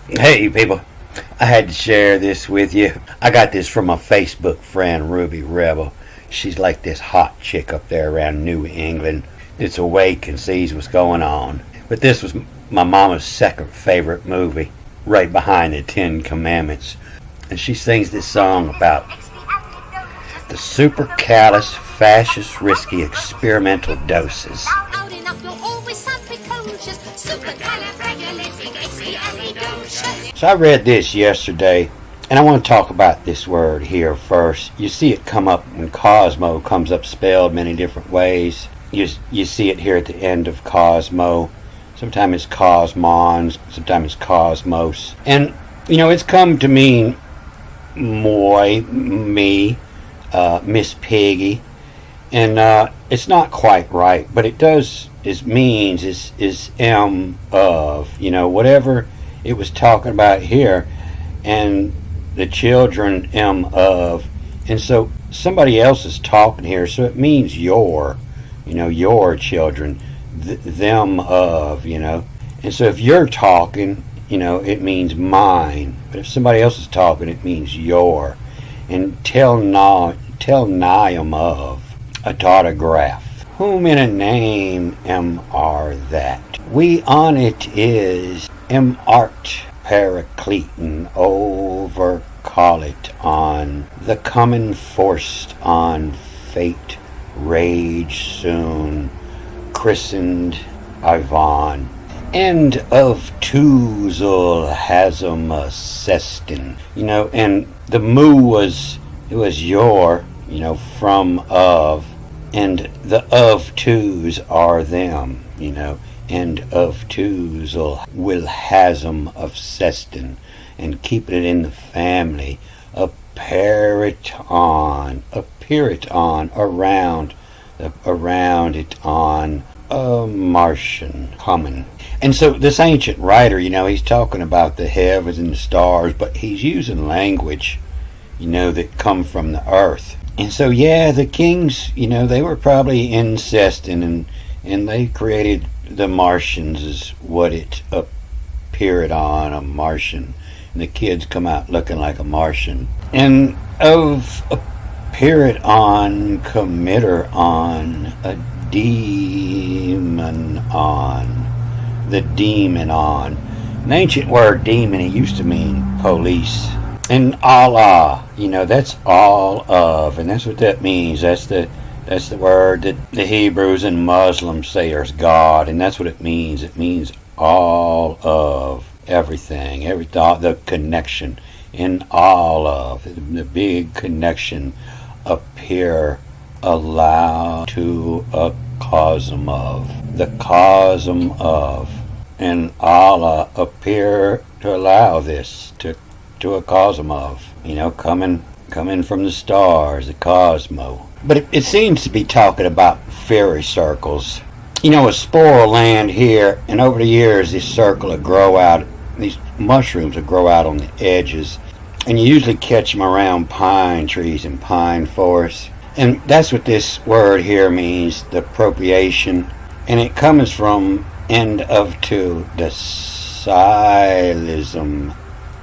Hey people, I had to share this with you. I got this from my Facebook friend Ruby Rebel. She's like this hot chick up there around New England that's awake and sees what's going on. But this was my mama's second favorite movie, right behind the Ten Commandments. And she sings this song about the super callous, fascist, risky experimental doses. So I read this yesterday, and I want to talk about this word here first. You see it come up when Cosmo comes up spelled many different ways. You see it here at the end of Cosmo. Sometimes it's Cosmons, sometimes it's Cosmos. And, it's come to mean moi, me, Miss Piggy. And it's not quite right, but it does, it means is M of, whatever it was talking about here, and the children M of. And so somebody else is talking here, so it means your children, them of, And so if you're talking, it means mine. But if somebody else is talking, it means your. And tell Niam of, a tautograph. Whom in a name am are that? We on it is art paracleton over call it on the common forced on fate rage soon christened Ivan end of Tuzul Hasm Sestin. And the moo was your, from of, and the of twos are them, and of twos will hasm of Sestin, and keeping it in the family, appear it on, around it on a Martian common. And so this ancient writer, he's talking about the heavens and the stars, but he's using language, that come from the earth. And so, the kings, they were probably incesting, and they created the Martians, is what it appeared on, a Martian. And the kids come out looking like a Martian. And of appear it on, committer on, a demon on, the demon on. An ancient word demon, it used to mean police. And Allah, that's all of, and that's what that means. That's the word that the Hebrews and Muslims say is God, and that's what it means. It means all of everything, the connection in all of the big connection appear allow to a cosm of the cosm of, and Allah appear to allow this to a cosm of, coming from the stars, the cosmo. But it seems to be talking about fairy circles. A spore will land here, and over the years this circle will grow out, these mushrooms will grow out on the edges, and you usually catch them around pine trees and pine forests. And that's what this word here means, the appropriation. And it comes from end of to, the silism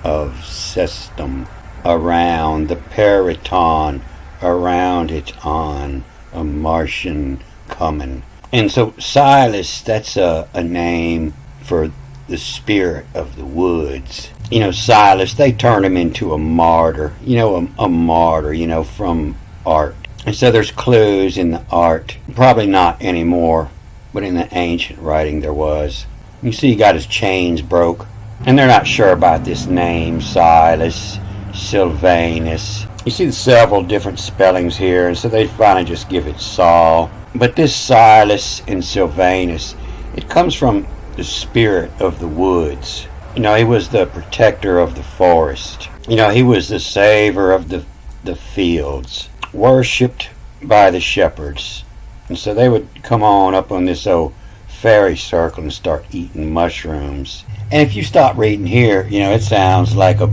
of system, around the periton, around it on a Martian coming. And so Silas, that's a name for the spirit of the woods. Silas, they turned him into a martyr, a martyr, from art. And so there's clues in the art, probably not anymore, but in the ancient writing there was. You see he got his chains broke. And they're not sure about this name, Silas, Sylvanus. You see several different spellings here, and so they finally just give it Saul. But this Silas and Sylvanus, it comes from the spirit of the woods. He was the protector of the forest. He was the savior of the fields, worshipped by the shepherds. And so they would come on up on this old fairy circle and start eating mushrooms. And if you stop reading here, it sounds like a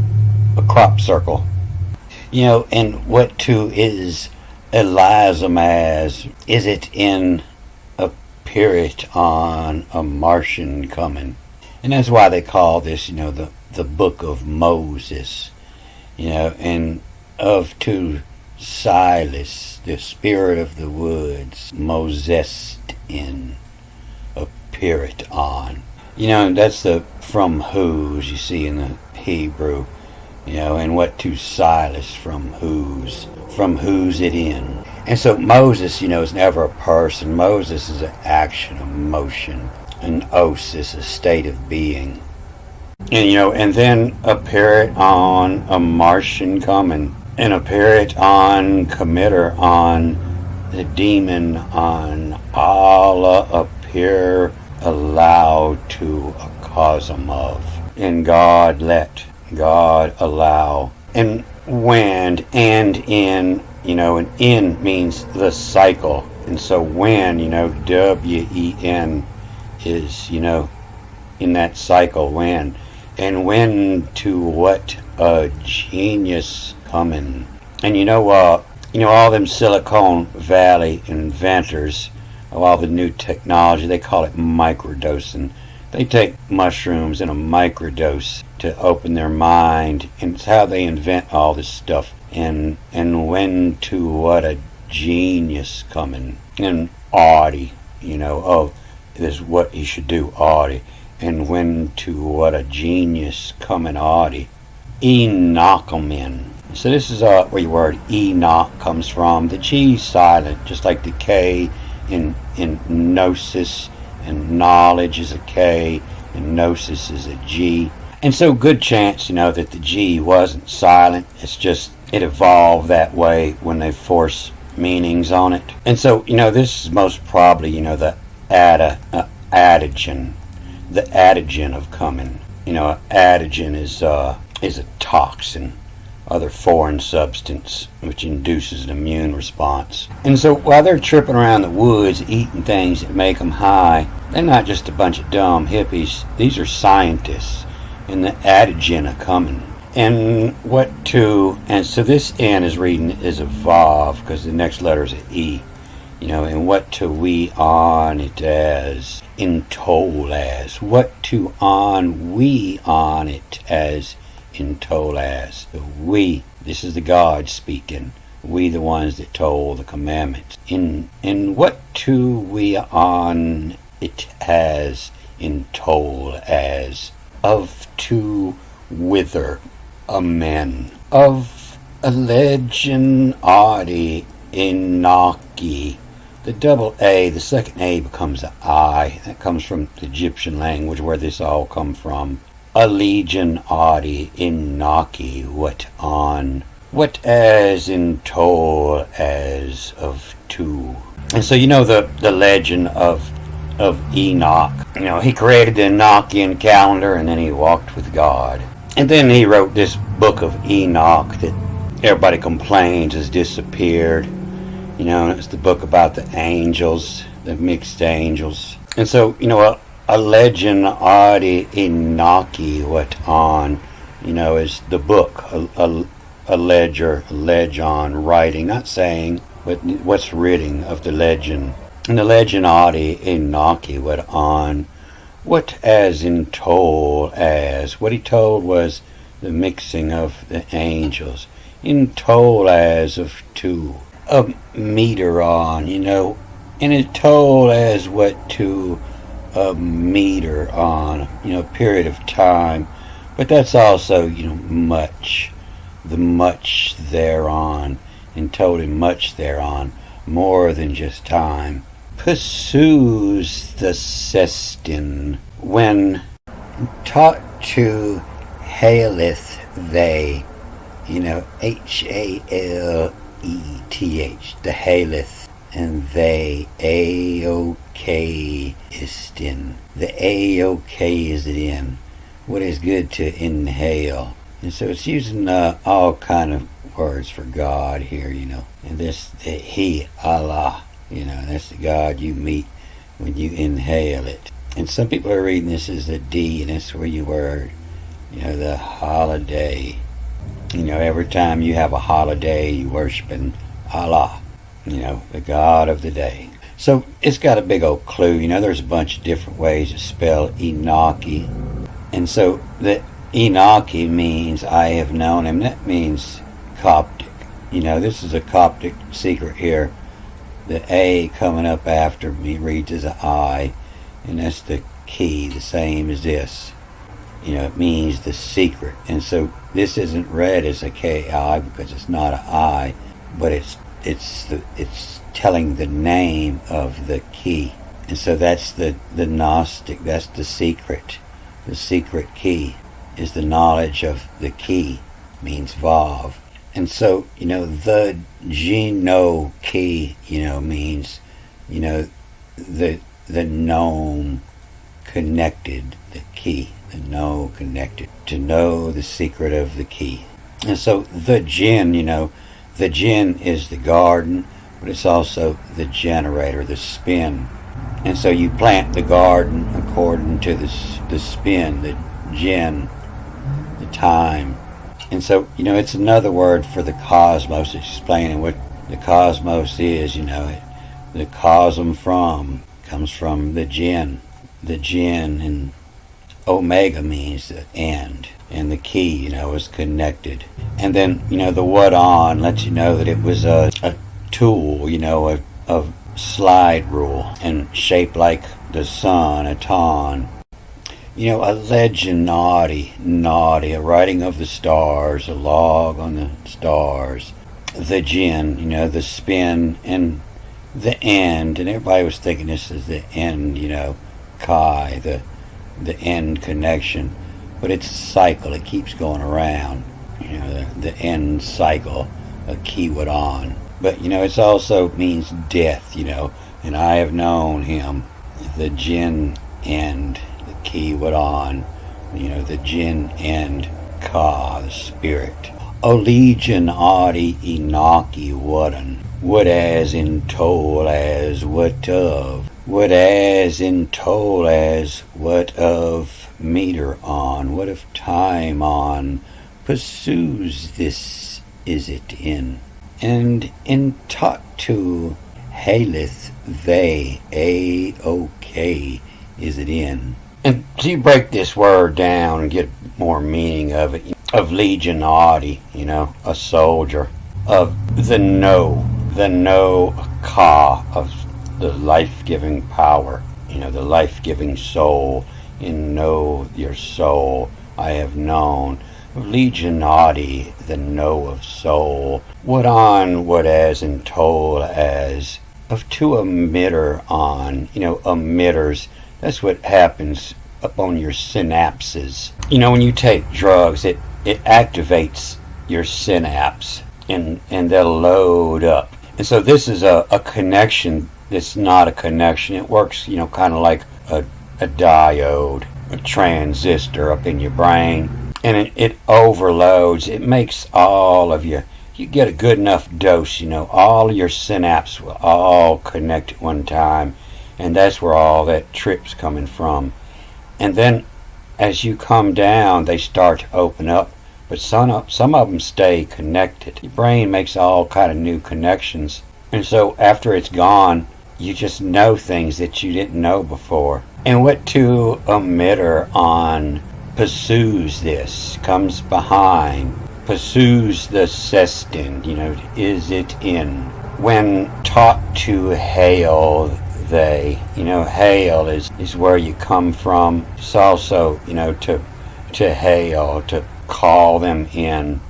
crop circle. And what too is Elizamaz? Is it in a period on a Martian coming? And that's why they call this, the the book of Moses, and of to Silas, the spirit of the woods, Moses in appeareth on. That's the from whose you see in the Hebrew, and what to Silas from whose it in. And so Moses, is never a person. Moses is an action, a motion. An os is a state of being. And then appeareth on a Martian coming, and appeareth on committer on the demon on Allah appear aloud to a cosm of. And God let, God allow. And when and in, and in means the cycle. And so when, W-E-N is, in that cycle, when. And when to what a genius coming. And all them Silicon Valley inventors of all the new technology, they call it microdosing. They take mushrooms in a microdose to open their mind, and it's how they invent all this stuff. And when to what a genius coming. And Audie, this is what he should do, Audie. And when to what a genius coming, Audie. Enochamin. So this is where your word Enoch comes from. The G is silent, just like the K in gnosis, and knowledge is a K, and gnosis is a G. And so good chance, that the G wasn't silent. It's just it evolved that way when they force meanings on it. And so, this is most probably, the adagen. The adagen of coming. Adagen is a toxin, other foreign substance, which induces an immune response. And so while they're tripping around the woods eating things that make them high, they're not just a bunch of dumb hippies. These are scientists, and the adagen are coming. And and so this N is reading is a Vav, because the next letter is an E. And what to we on it as, in toll as. What to on we on it as, in toll as. The we, this is the God speaking. We the ones that told the commandments. In what to we on it as, in toll as. Of to wither a men. Of a legend Audi Enochi. The double A, the second A becomes an I. That comes from the Egyptian language where this all come from. A legion Audi Enochi, what on. What as in toll as of two. And so the legend of Enoch. He created the Enochian calendar, and then he walked with God. And then he wrote this book of Enoch that everybody complains has disappeared. It's the book about the angels, the mixed angels. And so, a legend Audi Enochi what on, is the book, a ledge on, writing, not saying, but what's written of the legend. And the legend Audi Enochi what on, what as in told as. What he told was the mixing of the angels. In told as of two. A meter on, and it told as what to a meter on, period of time. But that's also, much, the much thereon, and told him much thereon, more than just time. Pursues the cestin, when taught to haileth they, H-A-L E-T-H, the haileth, and they, A-O-K istin. The A-O-K is it in. What is good to inhale. And so it's using all kind of words for God here, And this, He, Allah, that's the God you meet when you inhale it. And some people are reading this as a D, and that's where you were, the holiday. Every time you have a holiday, you worshiping Allah, the God of the day. So it's got a big old clue. There's a bunch of different ways to spell Enochi. And so the Enoch means I have known him. That means Coptic. This is a Coptic secret here. The A coming up after me reads as an I, and that's the key, the same as this. It means the secret. And so this isn't read as a K-I because it's not an I, but it's telling the name of the key. And so that's the Gnostic, that's the secret. The secret key is the knowledge of the key, means Vav. And so, the Geno key, means, the known connected, the key, the know connected, to know the secret of the key. And so the Jinn, the Jinn is the garden, but it's also the generator, the spin. And so you plant the garden according to the spin, the Jinn, the time. And so, it's another word for the cosmos, explaining what the cosmos is, the cosm comes from the Jinn. The Jinn, and Omega means the end. And the key, is connected. And then, the what on lets you know that it was a tool, a slide rule, and shaped like the sun, a ton. A legend, naughty, a writing of the stars, a log on the stars. The Jinn, the spin, and the end. And everybody was thinking this is the end, Kai, the end connection. But it's a cycle, it keeps going around. The end cycle, a kiwat on. But, it also means death, and I have known him, the Jinn end. Kiwat on, the Jinn and Ka, the spirit. O legion Adi Enochi Wooden. What as in toll as what of. What as in toll as what of meter on. What of time on. Pursues this is it in. And in taught to haleth they A-OK is it in. And so you break this word down and get more meaning of it. Of legionati, a soldier. Of the ka, of the life-giving power, the life-giving soul. In know your soul, I have known. Of legionati, the know of soul. What on, what as, and told as. Of to emitter on, emitters. That's what happens up on your synapses. When you take drugs, it activates your synapse, and they'll load up. And so this is a connection that's not a connection. It works, kind of like a diode, a transistor up in your brain. And it overloads. It makes all of you get a good enough dose, all your synapses will all connect at one time. And that's where all that trip's coming from. And then as you come down, they start to open up. But some of them stay connected. Your brain makes all kind of new connections. And so after it's gone, you just know things that you didn't know before. And what to emitter on pursues this, comes behind, pursues the cestin, is it in. When taught to hail they, hail is where you come from. It's also, to hail, to call them in,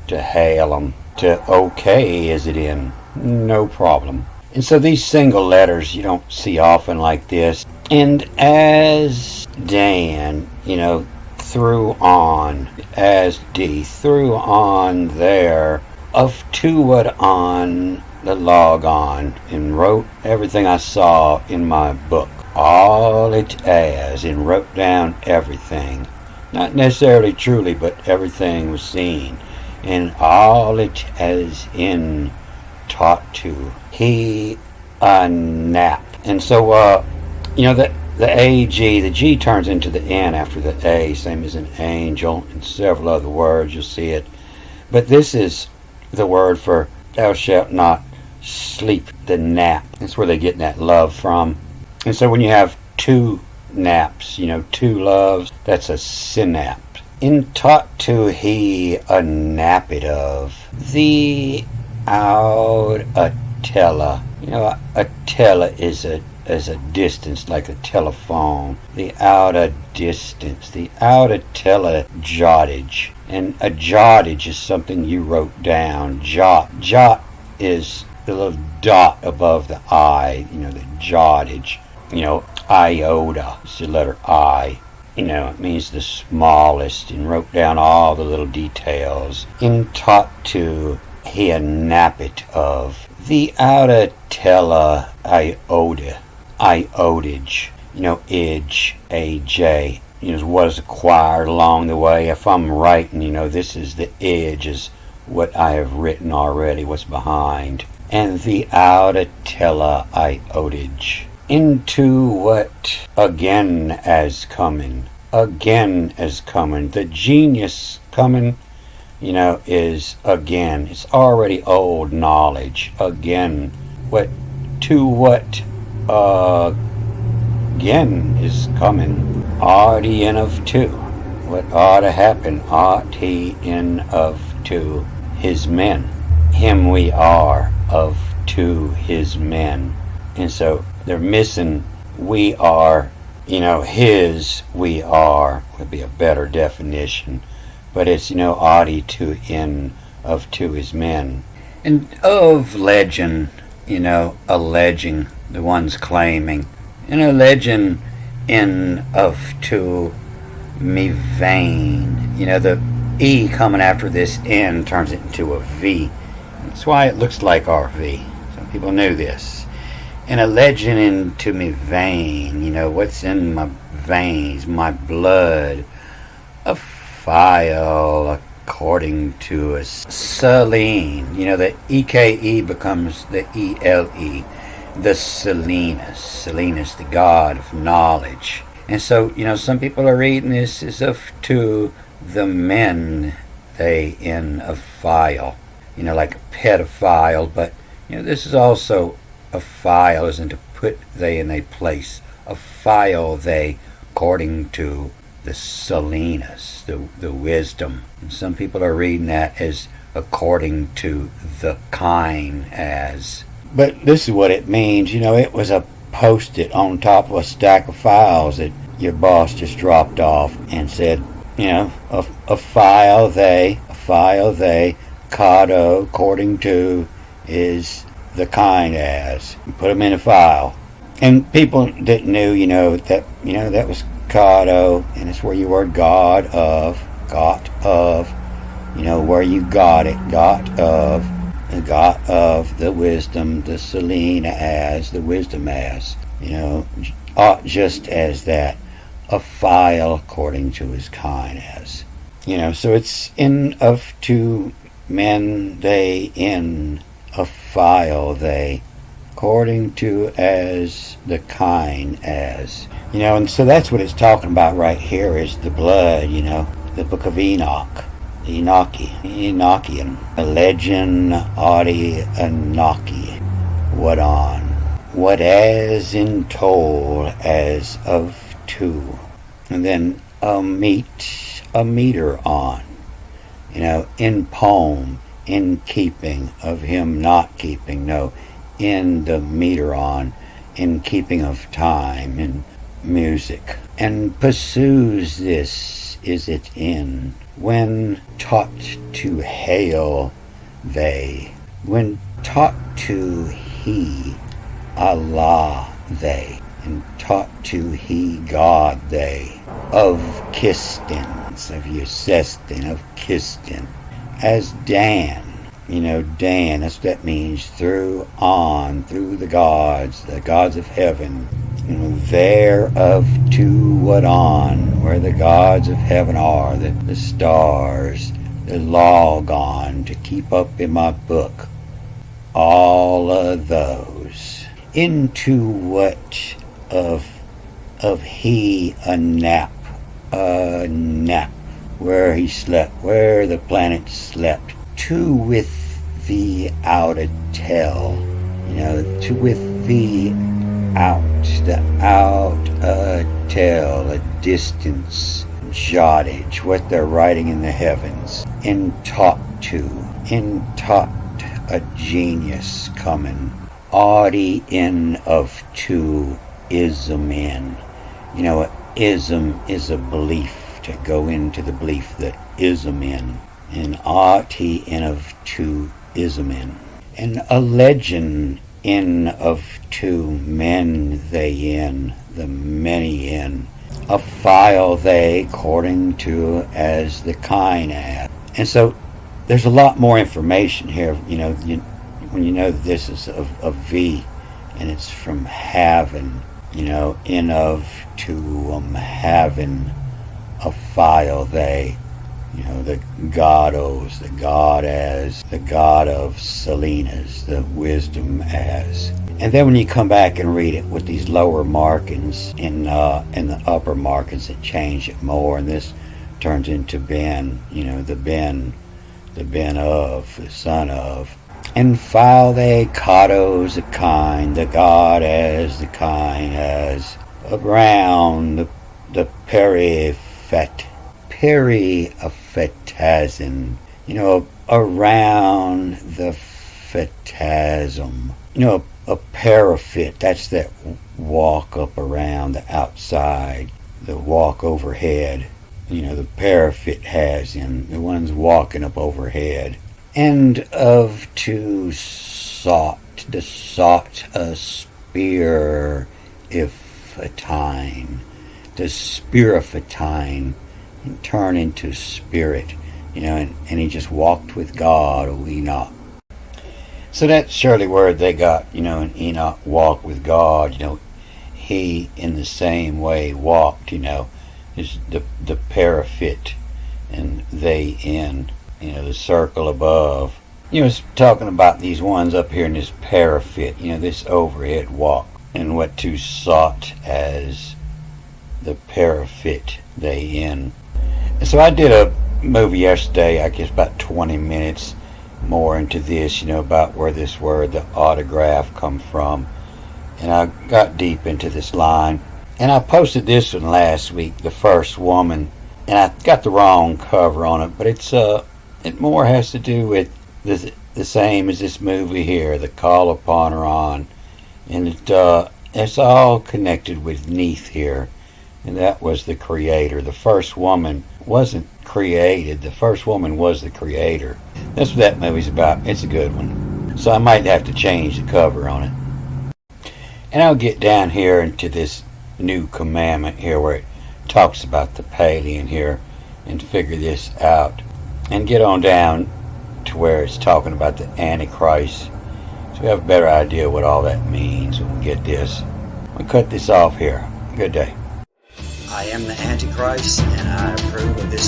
to hail them, to okay, is it in, no problem. And so these single letters you don't see often like this. And as Dan, threw on, as D, threw on there, of to what on the log on, and wrote everything I saw in my book. All it as, and wrote down everything. Not necessarily truly, but everything was seen. And all it as in taught to. He a nap. And so, the A-G, the G turns into the N after the A, same as an angel, and several other words, you'll see it. But this is the word for thou shalt not sleep, the nap. That's where they're getting that love from. And so when you have two naps, two loves, that's a synapse. In taught to he a nappet of the out a tella. A tella is a distance, like a telephone. The outer distance, the outer tella jottage. And a jottage is something you wrote down. Jot is the little dot above the I, the jottage. Iota is the letter I. It means the smallest, and wrote down all the little details. In taught to he a nappet of the outer tella iota, iotage, ij, aj, what is acquired along the way. If I'm writing, this is the ij, is what I have written already, what's behind. And the outer tella iotage. Into what again as coming. The genius coming, is again. It's already old knowledge. Again, what again is coming. Ought he in of two. What ought to happen? Ought he in of two his men. Him we are of two his men. And so they're missing we are, his we are would be a better definition. But it's, Audi to in of to his men. And of legend, alleging, the ones claiming. And a legend in of to me vain. The E coming after this N turns it into a V. That's why it looks like RV. Some people knew this. And a legend into me vein, what's in my veins, my blood, a file according to a Selene. The EKE becomes the ELE, the Selenus, the god of knowledge. And so, some people are reading this as of to the men, they in a file, like a pedophile, but, this is also a file, isn't to put they in a place. A file they, according to the Selenus, the wisdom. And some people are reading that as according to the kind as. But this is what it means. It was a post-it on top of a stack of files that your boss just dropped off and said, a file they, Cado, according to, is the kind as. Put them in a file. And people that knew, that was Cado, and it's where you word got of, where you got it, got of the wisdom, the Selena as, the wisdom as, just as that, a file according to his kind as. So it's in of to men they in a file they, according to as the kind as. And so that's what it's talking about right here is the blood, the book of Enoch, Enochian, a legend, Audi, Enochi, what on, what as in told as of two, and then a meter on, in poem, in keeping of him not keeping, no, in the meter on, in keeping of time, in music. And pursues this is it in, when taught to hail they, when taught to he, Allah they, and taught to he God they, of Kistin, of Yesestin, of Kistin, as Dan, Dan, that's what that means, through the gods of heaven, thereof to what on, where the gods of heaven are, the stars, the log on, to keep up in my book, all of those, into what of he a nap, where he slept, where the planet slept, to with the outer tell, to with the out tell, a distance, jottage, what they're writing in the heavens. In taught a genius coming. Audi in of two ism in. You know, ism is a belief, to go into the belief that ism in. And Audi in of two ism in. And a legend in of two men they in, the many in. A file they according to as the kind as. And so there's a lot more information here, you know, when you know this is a V, and it's from having, you know, in of to having a file they, you know, the godos, the god as, the god of Selena's, the wisdom as. And then when you come back and read it with these lower markings in the upper markings, it change it more, and this turns into Ben, you know, the Ben of, the son of. And file they kados, the kind, the god as, the kind as, around the periphetasm, you know, around the phetasm, you know, a parapet, that's that walk up around the outside, the walk overhead, you know, the parapet has in, the ones walking up overhead. And of to sought, the sought a spear if a time, the spirifatine, and turn into spirit, you know, and he just walked with God, O Enoch. So that's surely where they got, you know, an Enoch walk with God, you know, he in the same way walked, you know, is the parapet, and they in, you know, the circle above. You know, it's talking about these ones up here in this parapet, you know, this overhead walk, and what to sought as the parapet they in. And so I did a movie yesterday, I guess about 20 minutes more into this, you know, about where this word, the autograph, come from. And I got deep into this line. And I posted this one last week, The First Woman, and I got the wrong cover on it, but it more has to do with the same as this movie here, The Call Upon Ron. And it's all connected with Neath here. And that was the creator. The first woman wasn't created. The first woman was the creator. That's what that movie's about. It's a good one. So I might have to change the cover on it. And I'll get down here into this new commandment here where it talks about the Palean here and figure this out. And get on down to where it's talking about the Antichrist. So we have a better idea what all that means when we get this. We'll cut this off here. Good day. I am the Antichrist, and I approve of this